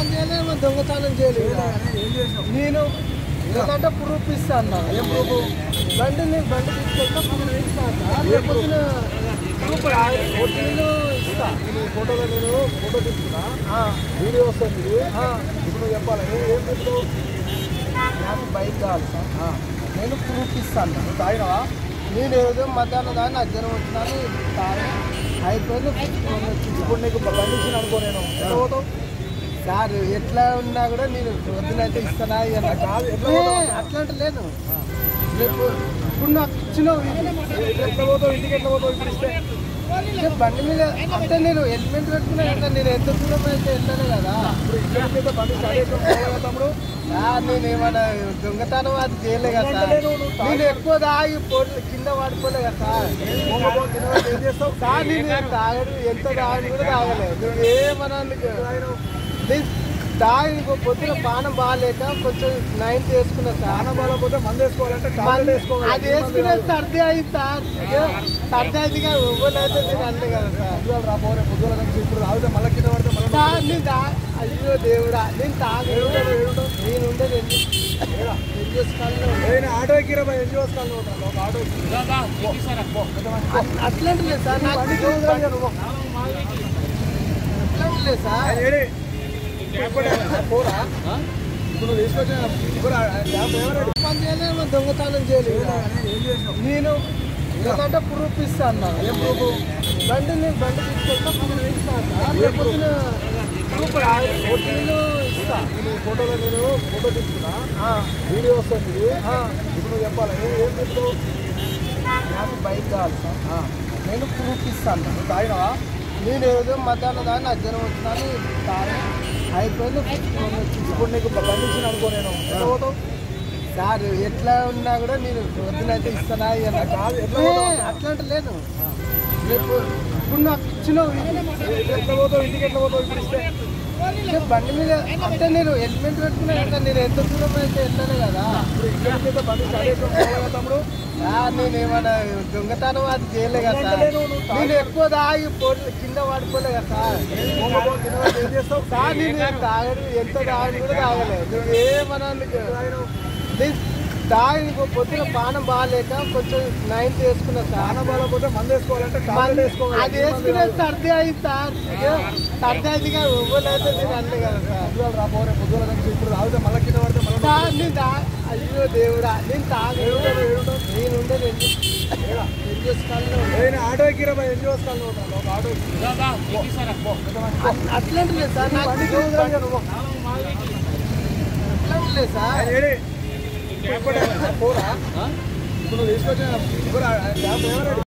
పని చేయలేదు, దొంగతనం చేయలేదు. నేను ఎందుకంటే ప్రూఫ్ ఇస్తాను. ఏం ప్రూఫ్? బండి తీసుకెళ్తా లేకపోతే ప్రూఫ్ ఒరిజినల్ ఇస్తా. ఫోటోలో నేను ఫోటో తీసుకున్నా, వీడియో వస్తుంది. ఇప్పుడు నువ్వు చెప్పాలి ఏం చెప్తావు? నాకు బైక్ కావాలి సార్, నేను ప్రూఫ్ ఇస్తాను. నువ్వు తాగినావా? నేను ఏదో మధ్యాహ్నం దాన్ని అజ్జనం వచ్చినాను తాగి అయిపోయింది. ఇప్పుడు నీకు బండి ఇచ్చిన అనుకో, నేను ఎట్లా పోతావు సార్? ఎట్లా ఉన్నా కూడా నేను వద్దునైతే ఇస్తానా అట్లాంటి లేదు. రేపు ఇప్పుడు నాకు ఇచ్చినావు ఎట్లా పోతావు? ఇంటికి ఎట్లా పోతావు? ఇప్పుడు ఇస్తే బండి మీద అంటే నేను హెల్మెట్ పెట్టుకున్నా కదా, నేను ఎంత దూరం అయితే వెళ్ళాను కదా. ఇప్పుడు ఇక్కడ బండి స్టార్ట్ చేస్తాం తమ్ముడు. నేను ఏమన్నా దొంగతనం అది చేయలే కదా సార్. నేను ఎక్కువ తాగి కింద పడిపోలే కదా సార్. ఏం చేస్తావు? సార్ నేను తాగడు, ఎంత తాగని కూడా తాగలేదు. నువ్వు ఏమన్నా తాగి పొద్దున పానం బాగాలేక కొంచెం 9 వేసుకున్నా సార్. పానం బాగాలేకపోతే మందు వేసుకోవాలంటే టాబ్లెట్ వేసుకోవాలి. అది వేసుకునే సర్ది అయింది సార్. సర్ది అయిందిగా ఇవ్వలేదు నేను అన్నీ కదా సార్. పొద్దులు రాపోరే, పొద్దుల నుంచి ఇప్పుడు తాగితే మళ్ళీ కింద పడితే మళ్ళీ సార్ నేను అయ్యో దేవుడా, నేను తాగడు. నేను ఉండేది ఎన్జిఓస్ కాలంలో ఆటో ఎక్కిరా ఎన్జిఓస్ కాలంలో ఉంటాను. ఒక ఆటో అట్లాంటి లేదు సార్. నాకు అట్లాంటి లేదు సార్. పోరా ఇప్పుడు తీసుకొచ్చిన పని చేయలేదు, దొంగతనం చేయలేదు. నేను ఎందుకంటే ప్రూఫ్ ఇస్తాను. ఏం ప్రూఫ్? బండి తీసుకెళ్తా లేకపోతే ప్రూఫ్ ఒరిజినల్ ఇస్తా. ఫోటోలో నేను ఫోటో తీసుకున్నా, వీడియో వస్తుంది. ఇప్పుడు నువ్వు చెప్పాలి ఏం చెప్తావు? నాకు బైక్ కావాలి సార్, నేను ప్రూఫ్ ఇస్తాను. నువ్వు తాగినావా? నేను ఏదో మధ్యాహ్నం దాన్ని అజ్జనం వచ్చినాను తాగి అయిపోయింది. ఇప్పుడు నీకు బండి ఇచ్చిన అనుకో, నేను ఎట్లా పోతావు? సార్ ఎట్లా ఉన్నా కూడా నేను వద్దునైతే ఇస్తానా అట్లాంటి లేదు. రేపు ఇప్పుడు నాకు ఇచ్చినావు ఎట్లా పోతావు? ఇంటికి ఎట్లా పోతావు? ఇప్పుడు ఇస్తే బండి మీద అంటే నేను హెల్మెట్ పెట్టుకున్నా కదా, నేను ఎంత దూరం అయితే వెళ్ళాను కదా. ఇప్పుడు ఇక్కడ బండి స్టార్ట్ చేస్తాం తమ్ముడు. నేను ఏమన్నా దొంగతనం అది చేయలే కదా సార్. నేను ఎక్కువ తాగి కింద పడిపోలే కదా సార్. ఏం చేస్తావు? సార్ నేను తాగడు, ఎంత తాగని కూడా తాగలేదు. నువ్వు ఏమన్నా తాగి పొద్దున పానం బాగాలేక కొంచెం 9 వేసుకున్నా సార్. పానం బాగాలేకపోతే మందు వేసుకోవాలంటే టాబ్లెట్ వేసుకోవాలి. అది వేసుకునే సర్ది అయింది సార్. సర్ది అయిందిగా ఇవ్వలేదు నేను అన్నీ కదా సార్. పొద్దులు రాపోరే, పొద్దుల నుంచి ఇప్పుడు తాగితే మళ్ళీ కింద పడితే మళ్ళీ సార్ నేను అయ్యో దేవుడా, నేను తాగడు. నేను ఉండేది ఎన్జిఓస్ కాలంలో ఆటో ఎక్కిరా ఎన్జిఓస్ కాలంలో ఉంటాను. ఒక ఆటో అట్లాంటి లేదు సార్. నాకు అట్లాంటి లేదు సార్. పోరా ఇప్పుడు తీసుకొచ్చిన